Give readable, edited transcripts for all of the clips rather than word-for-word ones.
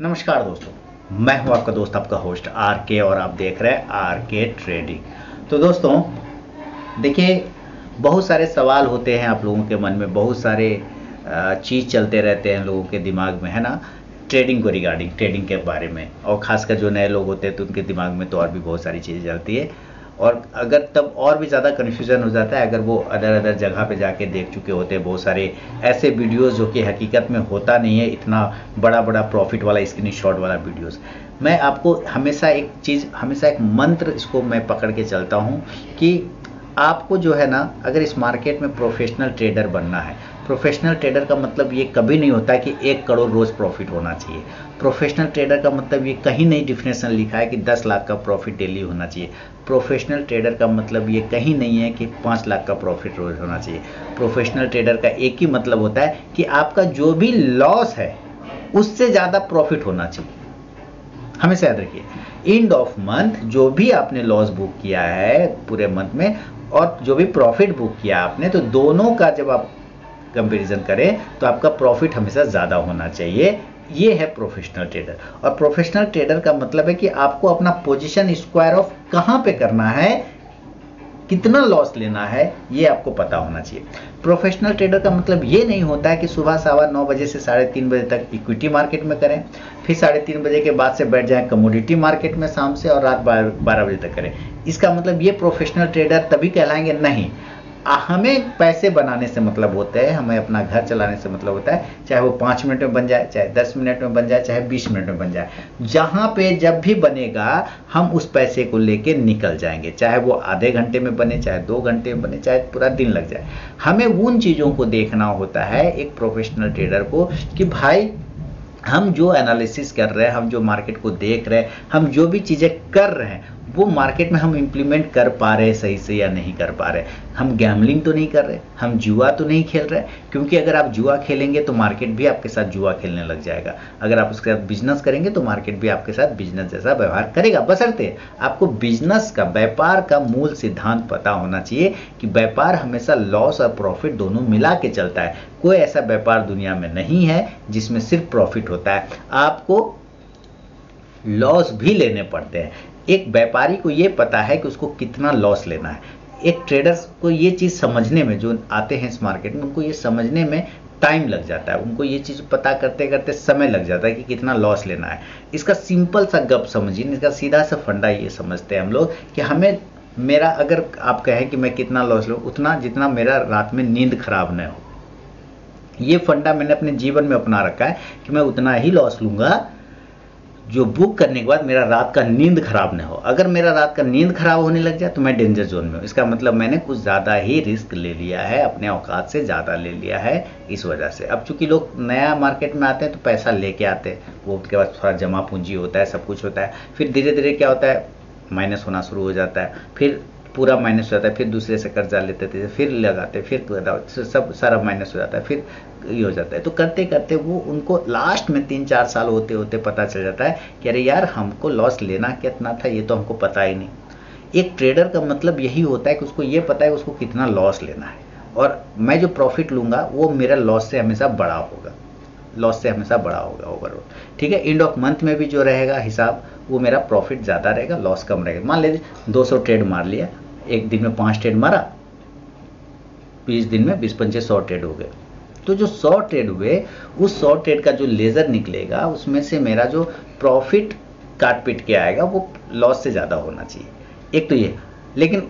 नमस्कार दोस्तों, मैं हूं आपका दोस्त, आपका होस्ट आर के, और आप देख रहे हैं आर के ट्रेडिंग। तो दोस्तों देखिए, बहुत सारे सवाल होते हैं आप लोगों के मन में, बहुत सारे चीज़ चलते रहते हैं लोगों के दिमाग में, है ना। ट्रेडिंग को रिगार्डिंग, ट्रेडिंग के बारे में, और ख़ासकर जो नए लोग होते हैं तो उनके दिमाग में तो और भी बहुत सारी चीज़ें चलती है। और अगर तब और भी ज़्यादा कन्फ्यूज़न हो जाता है अगर वो अदर अदर जगह पे जाके देख चुके होते हैं बहुत सारे ऐसे वीडियोस जो कि हकीकत में होता नहीं है, इतना बड़ा बड़ा प्रॉफिट वाला स्क्रीनशॉट वाला वीडियोस। मैं आपको हमेशा एक चीज़, हमेशा एक मंत्र इसको मैं पकड़ के चलता हूँ कि आपको जो है ना, अगर इस मार्केट में प्रोफेशनल ट्रेडर बनना है, प्रोफेशनल ट्रेडर का मतलब ये कभी नहीं होता कि 1 करोड़ रोज़ प्रॉफिट होना चाहिए। प्रोफेशनल ट्रेडर का मतलब ये कहीं नहीं डिफिनेशन लिखा है कि 10 लाख का प्रॉफिट डेली होना चाहिए। प्रोफेशनल ट्रेडर का मतलब ये कहीं नहीं है कि 5 लाख का प्रॉफिट रोज होना चाहिए। प्रोफेशनल ट्रेडर का एक ही मतलब होता है कि आपका जो भी लॉस है उससे ज़्यादा प्रॉफिट होना चाहिए। हमेशा याद रखिए, एंड ऑफ मंथ जो भी आपने लॉस बुक किया है पूरे मंथ में और जो भी प्रॉफिट बुक किया आपने, तो दोनों का जब आप कंपैरिजन करें तो आपका प्रॉफिट हमेशा ज़्यादा होना चाहिए। ये है प्रोफेशनल ट्रेडर। और प्रोफेशनल ट्रेडर का मतलब है कि आपको अपना पोजीशन स्क्वायर ऑफ कहाँ पे करना है, कितना लॉस लेना है, ये आपको पता होना चाहिए। प्रोफेशनल ट्रेडर का मतलब ये नहीं होता है कि सुबह 9:15 से 3:30 बजे तक इक्विटी मार्केट में करें, फिर 3:30 बजे के बाद से बैठ जाएं कमोडिटी मार्केट में शाम से, और रात 12 बजे तक करें। इसका मतलब ये प्रोफेशनल ट्रेडर तभी कहलाएंगे नहीं। हमें पैसे बनाने से मतलब होता है, हमें अपना घर चलाने से मतलब होता है, चाहे वो 5 मिनट में बन जाए, चाहे 10 मिनट में बन जाए, चाहे 20 मिनट में बन जाए। जहाँ पे जब भी बनेगा हम उस पैसे को लेके निकल जाएंगे, चाहे वो आधे घंटे में बने, चाहे 2 घंटे में बने, चाहे पूरा दिन लग जाए। हमें उन चीज़ों को देखना होता है एक प्रोफेशनल ट्रेडर को कि भाई हम जो एनालिसिस कर रहे हैं, हम जो मार्केट को देख रहे हैं, हम जो भी चीज़ें कर रहे हैं वो मार्केट में हम इम्प्लीमेंट कर पा रहे हैं सही से या नहीं कर पा रहे। हम गैम्बलिंग तो नहीं कर रहे, हम जुआ तो नहीं खेल रहे, क्योंकि अगर आप जुआ खेलेंगे तो मार्केट भी आपके साथ जुआ खेलने लग जाएगा। अगर आप उसके साथ बिजनेस करेंगे तो मार्केट भी आपके साथ बिजनेस जैसा व्यवहार करेगा। बशर्ते आपको बिजनेस का, व्यापार का मूल सिद्धांत पता होना चाहिए कि व्यापार हमेशा लॉस और प्रॉफिट दोनों मिला के चलता है। कोई ऐसा व्यापार दुनिया में नहीं है जिसमें सिर्फ प्रॉफिट होता है, आपको लॉस भी लेने पड़ते हैं। एक व्यापारी को ये पता है कि उसको कितना लॉस लेना है। एक ट्रेडर्स को ये चीज़ समझने में, जो आते हैं इस मार्केट में, उनको ये समझने में टाइम लग जाता है, उनको ये चीज़ पता करते करते समय लग जाता है कि कितना लॉस लेना है। इसका सिंपल सा गप समझिए, इसका सीधा सा फंडा ये समझते हैं हम लोग कि हमें, मेरा अगर आप कहें कि मैं कितना लॉस लूँ, उतना जितना मेरा रात में नींद खराब न हो। ये फंडा मैंने अपने जीवन में अपना रखा है कि मैं उतना ही लॉस लूँगा जो बुक करने के बाद मेरा रात का नींद खराब ना हो। अगर मेरा रात का नींद खराब होने लग जाए तो मैं डेंजर जोन में हूँ। इसका मतलब मैंने कुछ ज़्यादा ही रिस्क ले लिया है, अपने औकात से ज़्यादा ले लिया है इस वजह से। अब चूंकि लोग नया मार्केट में आते हैं तो पैसा लेके आते हैं, वो उसके बाद थोड़ा जमा पूंजी होता है, सब कुछ होता है, फिर धीरे धीरे क्या होता है, माइनस होना शुरू हो जाता है, फिर पूरा माइनस हो जाता है, फिर दूसरे से कर्जा लेते थे, फिर लगाते, फिर सब सारा माइनस हो जाता है, फिर ये हो जाता है। तो करते करते वो उनको लास्ट में 3-4 साल होते होते पता चल जाता है कि अरे यार, हमको लॉस लेना कितना था ये तो हमको पता ही नहीं। एक ट्रेडर का मतलब यही होता है कि उसको ये पता है उसको कितना लॉस लेना है, और मैं जो प्रॉफिट लूँगा वो मेरा लॉस से हमेशा बड़ा होगा, लॉस से हमेशा बड़ा होगा ओवरऑल। ठीक है, एंड ऑफ मंथ में भी जो रहेगा हिसाब, वो मेरा प्रॉफिट ज़्यादा रहेगा, लॉस कम रहेगा। मान लीजिए 200 ट्रेड मार लिया, एक दिन में 5 ट्रेड मारा, 20 दिन में 20-25 100 ट्रेड हो गए। तो जो 100 ट्रेड हुए, उस 100 ट्रेड का जो लेजर निकलेगा उसमें से मेरा जो प्रॉफिट काट पीट के आएगा वो लॉस से ज़्यादा होना चाहिए। एक तो ये, लेकिन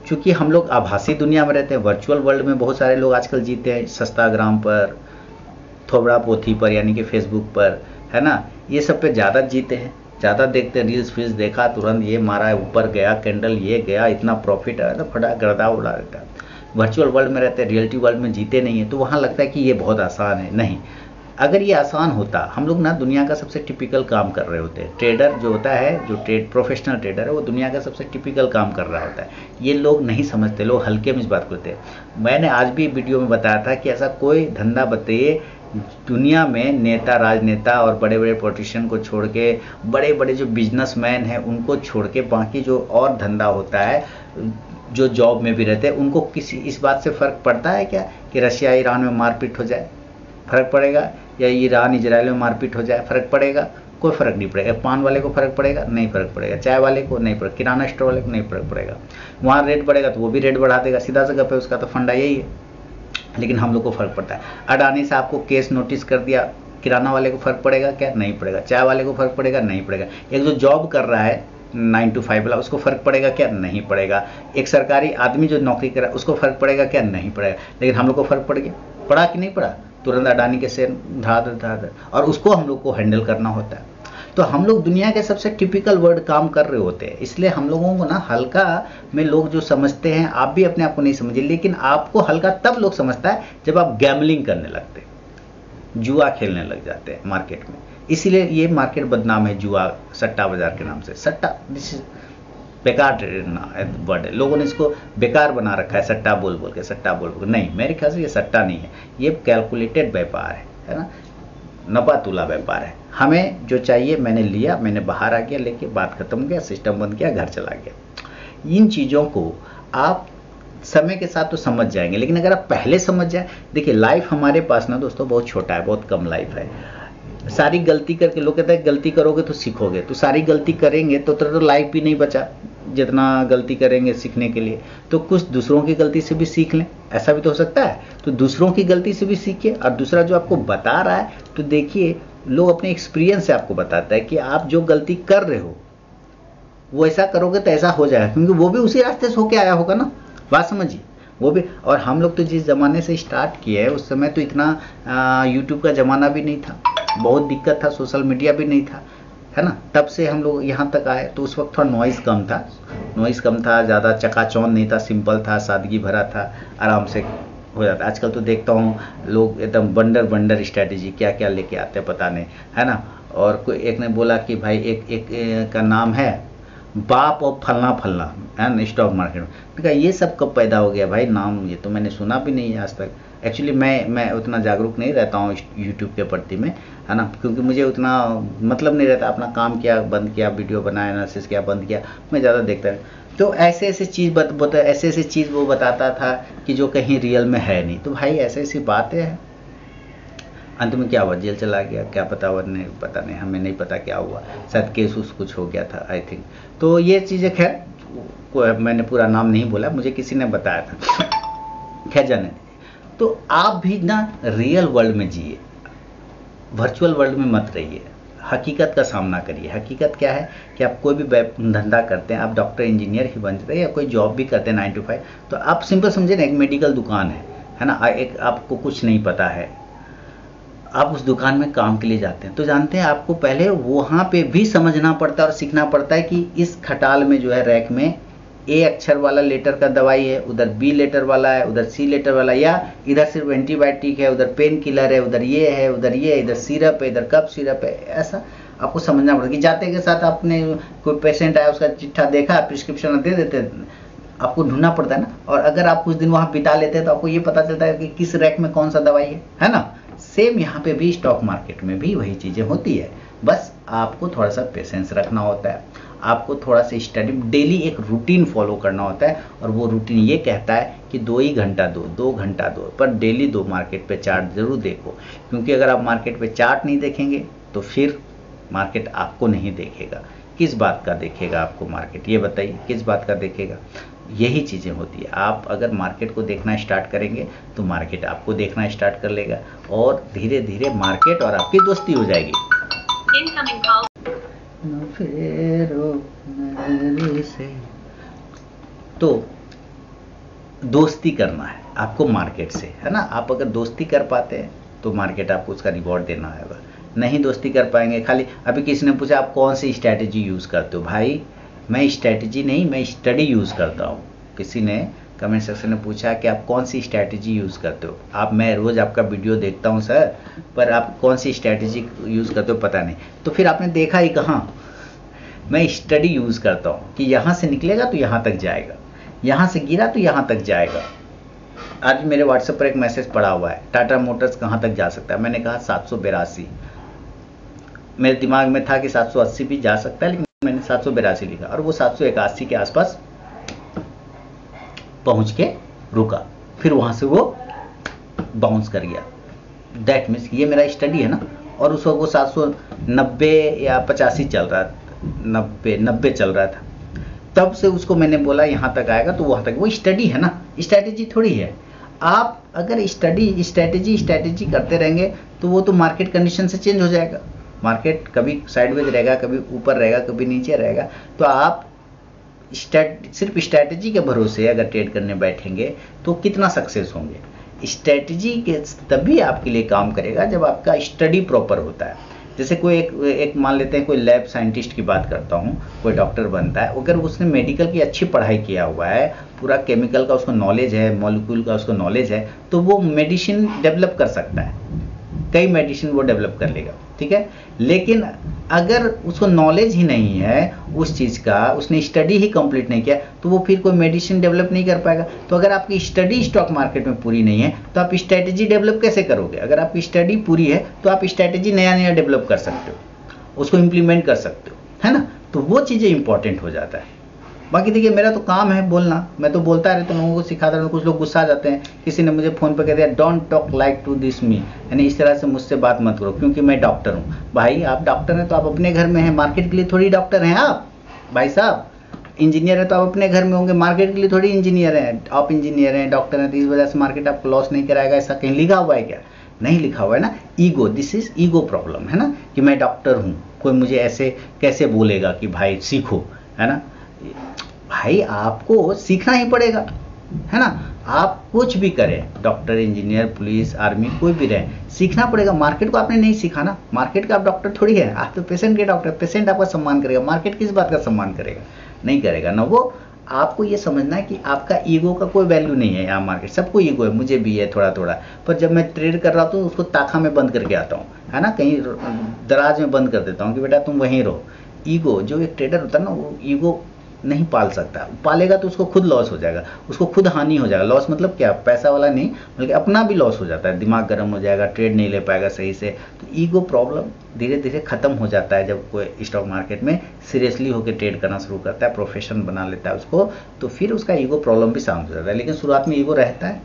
चूंकि हम लोग आभासी दुनिया में रहते हैं, वर्चुअल वर्ल्ड में बहुत सारे लोग आजकल जीते हैं, सस्ताग्राम पर, थोबड़ा पोथी पर यानी कि फेसबुक पर, है ना, ये सब पे ज़्यादा जीते हैं, ज़्यादा देखते हैं, रील्स फील्स देखा, तुरंत ये मारा, ऊपर गया कैंडल, ये गया, इतना प्रॉफिट आया, तो फटा गर्दा उड़ा देता है। वर्चुअल वर्ल्ड में रहते हैं, रियलिटी वर्ल्ड में जीते नहीं है, तो वहाँ लगता है कि ये बहुत आसान है। नहीं, अगर ये आसान होता, हम लोग ना दुनिया का सबसे टिपिकल काम कर रहे होते हैं। ट्रेडर जो होता है, जो प्रोफेशनल ट्रेडर है, वो दुनिया का सबसे टिपिकल काम कर रहा होता है। ये लोग नहीं समझते, लोग हल्के में इस बात करते हैं। मैंने आज भी वीडियो में बताया था कि ऐसा कोई धंधा बताइए दुनिया में, नेता, राजनेता और बड़े बड़े पॉलिटिशियन को छोड़ के, बड़े बड़े जो बिजनेसमैन हैं उनको छोड़ के, बाकी जो और धंधा होता है, जो जॉब में भी रहते हैं, उनको किसी इस बात से फ़र्क पड़ता है क्या कि रशिया ईरान में मारपीट हो जाए? फ़र्क पड़ेगा? या ईरान इजराइल में मारपीट हो जाए? फ़र्क पड़ेगा? कोई फर्क नहीं पड़ेगा। पान वाले को फर्क पड़ेगा? नहीं फर्क पड़ेगा। चाय वाले को नहीं फर्क, किराना स्टोर वाले को नहीं फर्क पड़ेगा। वहाँ रेट बढ़ेगा तो वो भी रेट बढ़ा देगा, सीधा सा गप है, उसका तो फंडा यही है। लेकिन हम लोग को फर्क पड़ता है। अडानी साहब को केस नोटिस कर दिया, किराना वाले को फर्क पड़ेगा क्या? नहीं पड़ेगा। चाय वाले को फर्क पड़ेगा? नहीं पड़ेगा। एक जो जॉब कर रहा है 9 to 5 वाला, उसको फर्क पड़ेगा क्या? नहीं पड़ेगा। एक सरकारी आदमी जो नौकरी कर रहा है उसको फर्क पड़ेगा क्या? नहीं पड़ेगा। लेकिन हम लोग को फर्क पड़ गया, पड़ा कि नहीं पड़ा? तुरंत अडानी के शेयर धार, और उसको हम लोग को हैंडल करना होता है। तो हम लोग दुनिया के सबसे टिपिकल वर्ड काम कर रहे होते हैं, इसलिए हम लोगों को ना हल्का में लोग जो समझते हैं, आप भी अपने आप को नहीं समझिए, लेकिन आपको हल्का तब लोग समझता है जब आप गैमलिंग करने लगते हैं, जुआ खेलने लग जाते हैं मार्केट में। इसीलिए ये मार्केट बदनाम है जुआ सट्टा बाजार के नाम से। सट्टा दिस इज बेकार वर्ड है, लोगों ने इसको बेकार बना रखा है, सट्टा बोल बोल के, सट्टा बोल बोल। नहीं, मेरे ख्याल से ये सट्टा नहीं है, ये कैलकुलेटेड व्यापार है ना, नपा तुला व्यापार है। हमें जो चाहिए मैंने लिया, मैंने बाहर आ गया लेके, बात खत्म हो गया, सिस्टम बंद किया, घर चला गया। इन चीज़ों को आप समय के साथ तो समझ जाएंगे, लेकिन अगर आप पहले समझ जाए, देखिए लाइफ हमारे पास ना दोस्तों बहुत छोटा है, बहुत कम लाइफ है। सारी गलती करके, लोग कहते हैं गलती करोगे तो सीखोगे, तो सारी गलती करेंगे तो लाइफ भी नहीं बचा, जितना गलती करेंगे सीखने के लिए। तो कुछ दूसरों की गलती से भी सीख लें, ऐसा भी तो हो सकता है। तो दूसरों की गलती से भी सीखिए, और दूसरा जो आपको बता रहा है तो देखिए, लोग अपने एक्सपीरियंस से आपको बताता है कि आप जो गलती कर रहे हो वो ऐसा करोगे तो ऐसा हो जाएगा, क्योंकि वो भी उसी रास्ते से होके आया होगा ना, बात समझिए वो भी। और हम लोग तो जिस ज़माने से स्टार्ट किए हैं उस समय तो इतना यूट्यूब का ज़माना भी नहीं था, बहुत दिक्कत था, सोशल मीडिया भी नहीं था, है ना। तब से हम लोग यहाँ तक आए, तो उस वक्त थोड़ा नॉइज़ कम था, ज़्यादा चकाचौंध नहीं था, सिंपल था, सादगी भरा था, आराम से हो जाता। आजकल तो देखता हूँ लोग एकदम बंडर स्ट्रैटेजी क्या क्या लेके आते हैं पता नहीं, है ना। और कोई एक ने बोला कि भाई एक का नाम है बाप और फलना है ना स्टॉक मार्केट में। तो कहा ये सब कब पैदा हो गया भाई नाम, ये तो मैंने सुना भी नहीं है आज तक। एक्चुअली मैं उतना जागरूक नहीं रहता हूँ यूट्यूब के प्रति में, है ना, क्योंकि मुझे उतना मतलब नहीं रहता। अपना काम किया, बंद किया, वीडियो बनाया, एनालिसिस किया, बंद किया, मैं ज़्यादा देखता रहता। तो ऐसे चीज़ वो बताता था कि जो कहीं रियल में है नहीं। तो भाई ऐसी बातें हैं, अंत में क्या हुआ, जेल चला गया, क्या पता, वरने पता नहीं, हमें नहीं पता क्या हुआ, शायद केस उस कुछ हो गया था आई थिंक। तो ये चीज़ें खैर मैंने पूरा नाम नहीं बोला, मुझे किसी ने बताया था, खैर जाने दीजिए। तो आप भी ना रियल वर्ल्ड में जिए, वर्चुअल वर्ल्ड में मत रहिए, हकीकत का सामना करिए। हकीकत क्या है कि आप कोई भी धंधा करते हैं, आप डॉक्टर इंजीनियर ही बनते हैं या कोई जॉब भी करते हैं 9 to 5, तो आप सिंपल समझे ना, एक मेडिकल दुकान है ना, एक आपको कुछ नहीं पता है, आप उस दुकान में काम के लिए जाते हैं, तो जानते हैं आपको पहले वहाँ पे भी समझना पड़ता है और सीखना पड़ता है कि इस खटाल में जो है रैक में ए अक्षर वाला लेटर का दवाई है, उधर बी लेटर वाला है, उधर सी लेटर वाला, या इधर सिर्फ एंटीबायोटिक है, उधर पेन किलर है, उधर ये है, उधर ये, इधर सिरप है, इधर कफ सिरप है। ऐसा आपको समझना पड़ता है कि जाते के साथ आपने कोई पेशेंट आया, उसका चिट्ठा देखा, प्रिस्क्रिप्शन दे देते, आपको ढूंढना पड़ता है ना। और अगर आप कुछ दिन वहाँ बिता लेते हैं तो आपको ये पता चलता है कि किस रैक में कौन सा दवाई है ना। सेम यहाँ पे भी स्टॉक मार्केट में भी वही चीज़ें होती है, बस आपको थोड़ा सा पेशेंस रखना होता है, आपको थोड़ा सा स्टडी, डेली एक रूटीन फॉलो करना होता है। और वो रूटीन ये कहता है कि 2 ही घंटा दो, 2 घंटा दो, पर डेली 2 मार्केट पे चार्ट जरूर देखो, क्योंकि अगर आप मार्केट पे चार्ट नहीं देखेंगे तो फिर मार्केट आपको नहीं देखेगा। किस बात का देखेगा आपको मार्केट, ये बताइए, किस बात का देखेगा। यही चीज़ें होती है, आप अगर मार्केट को देखना स्टार्ट करेंगे तो मार्केट आपको देखना स्टार्ट कर लेगा, और धीरे धीरे मार्केट और आपकी दोस्ती हो जाएगी। तो दोस्ती करना है आपको मार्केट से, है ना। आप अगर दोस्ती कर पाते हैं तो मार्केट आपको उसका रिवॉर्ड देना होगा। नहीं दोस्ती कर पाएंगे, खाली अभी किसी ने पूछा आप कौन सी स्ट्रैटेजी यूज़ करते हो, भाई मैं स्ट्रैटेजी नहीं, मैं स्टडी यूज़ करता हूँ। किसी ने कमेंट सेक्शन में पूछा कि आप कौन सी स्ट्रैटेजी यूज़ करते हो। मैं रोज़ आपका वीडियो देखता हूँ सर, पर आप कौन सी स्ट्रैटेजी यूज़ करते हो पता नहीं। तो फिर आपने देखा ही कहाँ, मैं स्टडी यूज़ करता हूँ कि यहाँ से निकलेगा तो यहाँ तक जाएगा, यहाँ से गिरा तो यहाँ तक जाएगा। आज मेरे व्हाट्सएप पर एक मैसेज पड़ा हुआ है, टाटा मोटर्स कहाँ तक जा सकता है, मैंने कहा 782। मेरे दिमाग में था कि 780 भी जा सकता है, लेकिन मैंने 782 लिखा, और वो 781 के आसपास पहुंच के रुका, फिर वहां से वो बाउंस कर गया। दैट मीन्स ये मेरा स्टडी है ना, और उस वक्त वो 790 या 85 चल रहा था, 90 चल रहा था। तब से उसको मैंने बोला यहाँ तक आएगा तो वहाँ तक। वो स्टडी है ना, स्ट्रैटेजी थोड़ी है। आप अगर स्ट्रैटेजी करते रहेंगे तो वो तो मार्केट कंडीशन से चेंज हो जाएगा। मार्केट कभी साइडवेज रहेगा, कभी ऊपर रहेगा, कभी नीचे रहेगा। तो आप सिर्फ स्ट्रैटेजी के भरोसे अगर ट्रेड करने बैठेंगे तो कितना सक्सेस होंगे। स्ट्रैटेजी के तभी आपके लिए काम करेगा जब आपका स्टडी प्रॉपर होता है। जैसे कोई एक मान लेते हैं, कोई लैब साइंटिस्ट की बात करता हूँ, कोई डॉक्टर बनता है, अगर उसने मेडिकल की अच्छी पढ़ाई किया हुआ है, पूरा केमिकल का उसको नॉलेज है, मॉलिक्यूल का उसको नॉलेज है, तो वो मेडिसिन डेवलप कर सकता है, कई मेडिसिन वो डेवलप कर लेगा, ठीक है। लेकिन अगर उसको नॉलेज ही नहीं है उस चीज़ का, उसने स्टडी ही कंप्लीट नहीं किया, तो वो फिर कोई मेडिसिन डेवलप नहीं कर पाएगा। तो अगर आपकी स्टडी स्टॉक मार्केट में पूरी नहीं है तो आप स्ट्रैटेजी डेवलप कैसे करोगे। अगर आपकी स्टडी पूरी है तो आप स्ट्रैटेजी नया डेवलप कर सकते हो, उसको इम्प्लीमेंट कर सकते हो, है ना। तो वो चीज़ें इंपॉर्टेंट हो जाता है। बाकी देखिए, मेरा तो काम है बोलना, मैं तो बोलता रहता हूँ, लोगों को सिखाता रहता हूँ। कुछ लोग गुस्सा आ जाते हैं, किसी ने मुझे फ़ोन पे कह दिया don't talk like to this me, यानी इस तरह से मुझसे बात मत करो क्योंकि मैं डॉक्टर हूँ। भाई आप डॉक्टर हैं तो आप अपने घर में हैं, मार्केट के लिए थोड़ी डॉक्टर हैं आप। भाई साहब इंजीनियर है तो आप अपने घर में होंगे, मार्केट के लिए थोड़ी इंजीनियर हैं। आप इंजीनियर हैं, डॉक्टर हैं, तो इस वजह से मार्केट आपको लॉस नहीं कराएगा, ऐसा कहीं लिखा हुआ है क्या? नहीं लिखा हुआ है ना। Ego, this is ego problem, है ना, कि मैं डॉक्टर हूँ, कोई मुझे ऐसे कैसे बोलेगा कि भाई सीखो, है ना। भाई आपको सीखना ही पड़ेगा, है ना। आप कुछ भी करें, डॉक्टर, इंजीनियर, पुलिस, आर्मी, कोई भी रहे, सीखना पड़ेगा। मार्केट को आपने नहीं सीखा ना, मार्केट का आप डॉक्टर थोड़ी है, आप तो पेशेंट के डॉक्टर। पेशेंट आपका सम्मान करेगा, मार्केट किस बात का सम्मान करेगा? नहीं करेगा ना। वो आपको ये समझना है कि आपका ईगो का कोई वैल्यू नहीं है यहाँ मार्केट। सबको ईगो है, मुझे भी है थोड़ा थोड़ा, पर जब मैं ट्रेड कर रहा हूँ तो उसको ताखा में बंद करके आता हूँ, है ना, कहीं दराज में बंद कर देता हूँ कि बेटा तुम वहीं रहो। ईगो, जो एक ट्रेडर होता है ना, वो ईगो नहीं पाल सकता। पालेगा तो उसको खुद लॉस हो जाएगा, उसको खुद हानि हो जाएगा। लॉस मतलब क्या? पैसा वाला नहीं, बल्कि अपना भी लॉस हो जाता है, दिमाग गर्म हो जाएगा, ट्रेड नहीं ले पाएगा सही से। तो ईगो प्रॉब्लम धीरे धीरे खत्म हो जाता है जब कोई स्टॉक मार्केट में सीरियसली होकर ट्रेड करना शुरू करता है, प्रोफेशन बना लेता है उसको, तो फिर उसका ईगो प्रॉब्लम भी शांत हो जाता है। लेकिन शुरुआत में ईगो रहता है,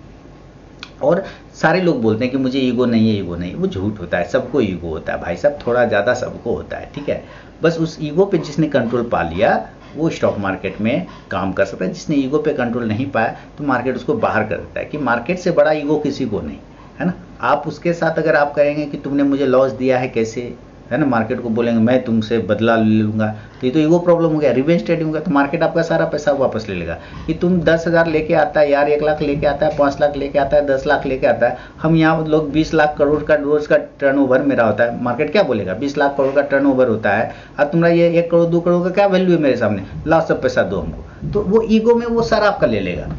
और सारे लोग बोलते हैं कि मुझे ईगो नहीं है, ईगो नहीं, वो झूठ होता है। सबको ईगो होता है भाई साहब, थोड़ा ज़्यादा सबको होता है, ठीक है। बस उस ईगो पे जिसने कंट्रोल पा लिया वो स्टॉक मार्केट में काम कर सकता है। जिसने ईगो पे कंट्रोल नहीं पाया तो मार्केट उसको बाहर कर देता है, कि मार्केट से बड़ा ईगो किसी को नहीं, है ना। आप उसके साथ अगर आप करेंगे कि तुमने मुझे लॉस दिया है कैसे, है ना, मार्केट को बोलेंगे मैं तुमसे बदला ले लूँगा, तो ये तो ईगो प्रॉब्लम हो गया, रिवेंज ट्रेडिंग होगा। तो मार्केट आपका सारा पैसा वापस ले लेगा कि तुम 10,000 लेके आता है यार, 1 लाख लेके आता है, 5 लाख लेके आता है, 10 लाख लेके आता है। हम यहाँ लोग 20 लाख करोड़ का रोज का टर्नओवर मेरा होता है, मार्केट क्या बोलेगा? 20 लाख करोड़ का टर्नओवर होता है, अब तुम्हारा ये 1 करोड़ 2 करोड़ का क्या वैल्यू है मेरे सामने, लाओ सब पैसा दो हमको। तो वो ईगो में वो सारा आपका ले लेगा।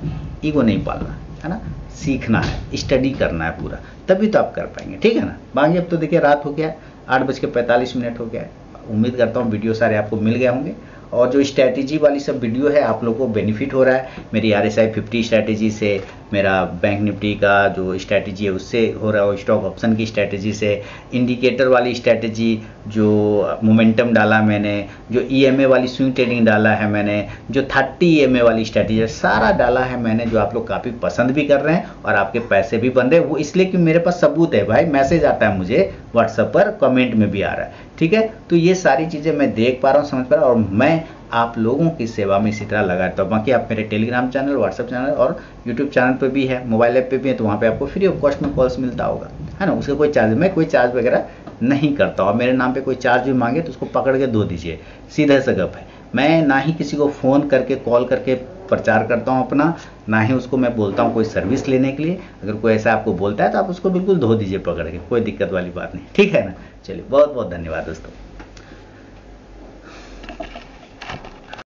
ईगो नहीं पालना, है ना, सीखना है, स्टडी करना है पूरा, तभी तो आप कर पाएंगे, ठीक है ना। बाकी अब तो देखिए रात हो गया, 8:45 हो गया है। उम्मीद करता हूँ वीडियो सारे आपको मिल गए होंगे, और जो स्ट्रैटेजी वाली सब वीडियो है आप लोगों को बेनिफिट हो रहा है। मेरी RSI 50 स्ट्रैटेजी से, मेरा बैंक निफ्टी का जो स्ट्रैटेजी है उससे हो रहा है, स्टॉक ऑप्शन की स्ट्रैटेजी से, इंडिकेटर वाली स्ट्रैटेजी जो मोमेंटम डाला मैंने, जो EMA वाली स्विंग ट्रेडिंग डाला है मैंने, जो 30 EMA वाली स्ट्रैटेजी सारा डाला है मैंने, जो आप लोग काफ़ी पसंद भी कर रहे हैं और आपके पैसे भी बन रहे हैं। वो इसलिए कि मेरे पास सबूत है भाई, मैसेज आता है मुझे व्हाट्सएप पर, कमेंट में भी आ रहा है, ठीक है। तो ये सारी चीज़ें मैं देख पा रहा हूँ, समझ पा रहा हूँ, और मैं आप लोगों की सेवा में इसी तरह लगा रहता हूँ। बाकी आप मेरे टेलीग्राम चैनल, व्हाट्सएप चैनल और यूट्यूब चैनल पे भी है, मोबाइल ऐप पे भी है, तो वहाँ पे आपको फ्री ऑफ कॉस्ट में कॉल्स मिलता होगा, है ना। उसका कोई चार्ज, मैं कोई चार्ज वगैरह नहीं करता, और मेरे नाम पे कोई चार्ज भी मांगे तो उसको पकड़ के दो दीजिए, सीधा सा गप है। मैं ना ही किसी को फ़ोन करके कॉल करके प्रचार करता हूँ अपना, ना ही उसको मैं बोलता हूँ कोई सर्विस लेने के लिए। अगर कोई ऐसा आपको बोलता है तो आप उसको बिल्कुल धो दीजिए पकड़ के, कोई दिक्कत वाली बात नहीं, ठीक है ना। चलिए, बहुत बहुत धन्यवाद दोस्तों।